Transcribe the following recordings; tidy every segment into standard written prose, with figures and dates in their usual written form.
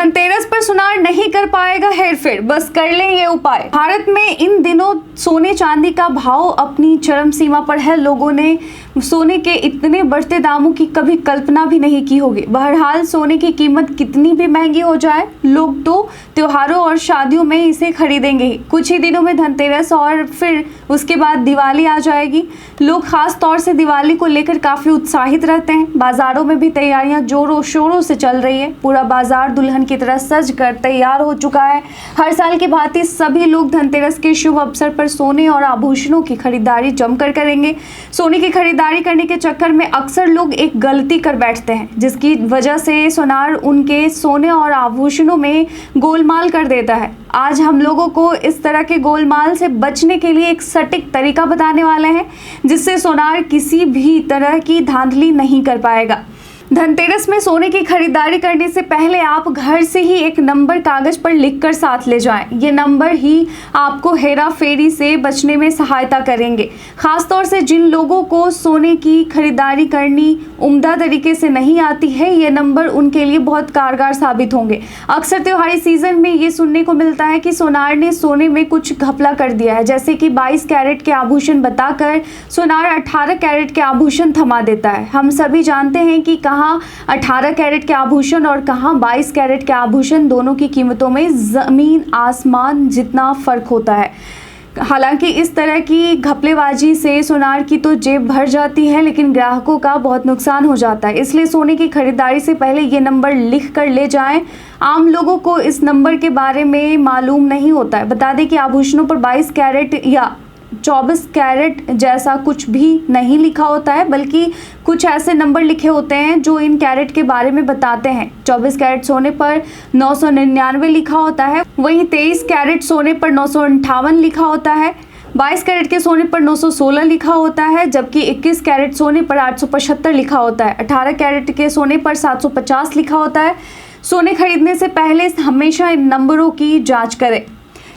धनतेरस पर सुनार नहीं कर पाएगा हेरफेर, बस कर लें ये उपाय। भारत में इन दिनों सोने चांदी का भाव अपनी चरम सीमा पर है। लोगों ने सोने के इतने बढ़ते दामों की कभी कल्पना भी नहीं की होगी। बहरहाल सोने की कीमत कितनी भी महंगी हो जाए, लोग तो त्योहारों और शादियों में इसे खरीदेंगे ही। कुछ ही दिनों में धनतेरस और फिर उसके बाद दिवाली आ जाएगी। लोग खास तौर से दिवाली को लेकर काफी उत्साहित रहते हैं। बाजारों में भी तैयारियां जोरों शोरों से चल रही है। पूरा बाजार दुल्हन की तरह सज कर तैयार हो चुका है। हर साल की भांति सभी लोग धनतेरस के शुभ अवसर पर सोने और आभूषणों की खरीदारी जमकर करेंगे। सोने की खरीदारी करने के चक्कर में अक्सर लोग एक गलती कर बैठते हैं, जिसकी वजह से सोनार उनके सोने और आभूषणों में गोलमाल कर देता है। आज हम लोगों को इस तरह के गोलमाल से बचने के लिए एक सटीक तरीका बताने वाले हैं, जिससे सोनार किसी भी तरह की धांधली नहीं कर पाएगा। धनतेरस में सोने की खरीदारी करने से पहले आप घर से ही एक नंबर कागज पर लिखकर साथ ले जाएं। ये नंबर ही आपको हेरा फेरी से बचने में सहायता करेंगे। खासतौर से जिन लोगों को सोने की खरीदारी करनी उम्दा तरीके से नहीं आती है, ये नंबर उनके लिए बहुत कारगर साबित होंगे। अक्सर त्योहारी सीजन में ये सुनने को मिलता है कि सोनार ने सोने में कुछ घपला कर दिया है, जैसे कि 22 कैरेट के आभूषण बताकर सोनार 18 कैरेट के आभूषण थमा देता है। हम सभी जानते हैं कि कहाँ 18 कैरेट के आभूषण और कहां 22 कैरेट के आभूषण, दोनों की कीमतों में जमीन आसमान जितना फर्क होता है। हालांकि इस तरह की घपलेबाजी से सोनार की तो जेब भर जाती है, लेकिन ग्राहकों का बहुत नुकसान हो जाता है। इसलिए सोने की खरीदारी से पहले ये नंबर लिख कर ले जाएं। आम लोगों को इस नंबर के बारे में मालूम नहीं होता है। बता दें कि आभूषणों पर 22 कैरेट या 24 कैरेट जैसा कुछ भी नहीं लिखा होता है, बल्कि कुछ ऐसे नंबर लिखे होते हैं जो इन कैरेट के बारे में बताते हैं। 24 कैरेट सोने पर 999 लिखा होता है, वहीं 23 कैरेट सोने पर 958 लिखा होता है। 22 कैरेट के सोने पर 916 लिखा होता है, जबकि 21 कैरेट सोने पर 875 लिखा होता है। 18 कैरेट के सोने पर 750 लिखा होता है। सोने खरीदने से पहले हमेशा इन नंबरों की जांच करें।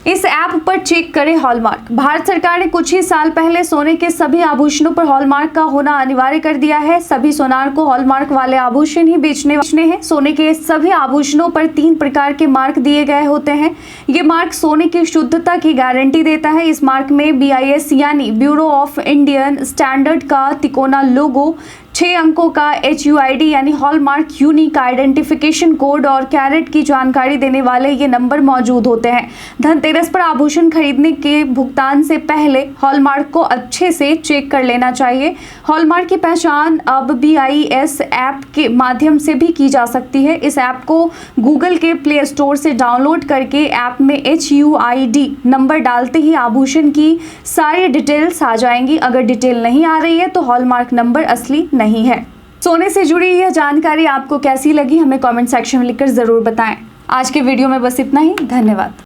इस ऐप पर चेक करें हॉलमार्क। भारत सरकार ने कुछ ही साल पहले सोने के सभी आभूषणों पर हॉलमार्क का होना अनिवार्य कर दिया है। सभी सोनार को हॉलमार्क वाले आभूषण ही बेचने हैं। सोने के सभी आभूषणों पर 3 प्रकार के मार्क दिए गए होते हैं। ये मार्क सोने की शुद्धता की गारंटी देता है। इस मार्क में BIS यानी ब्यूरो ऑफ इंडियन स्टैंडर्ड का तिकोना लोगो, 6 अंकों का HUID यानी हॉलमार्क यूनिक आइडेंटिफिकेशन कोड और कैरेट की जानकारी देने वाले ये नंबर मौजूद होते हैं। धनतेरस पर आभूषण खरीदने के भुगतान से पहले हॉलमार्क को अच्छे से चेक कर लेना चाहिए। हॉलमार्क की पहचान अब BIS ऐप के माध्यम से भी की जा सकती है। इस ऐप को गूगल के प्ले स्टोर से डाउनलोड करके ऐप में HUID नंबर डालते ही आभूषण की सारी डिटेल्स आ जाएंगी। अगर डिटेल नहीं आ रही है तो हॉलमार्क नंबर असली नहीं है। सोने से जुड़ी यह जानकारी आपको कैसी लगी, हमें कमेंट सेक्शन में लिखकर जरूर बताएं। आज के वीडियो में बस इतना ही। धन्यवाद।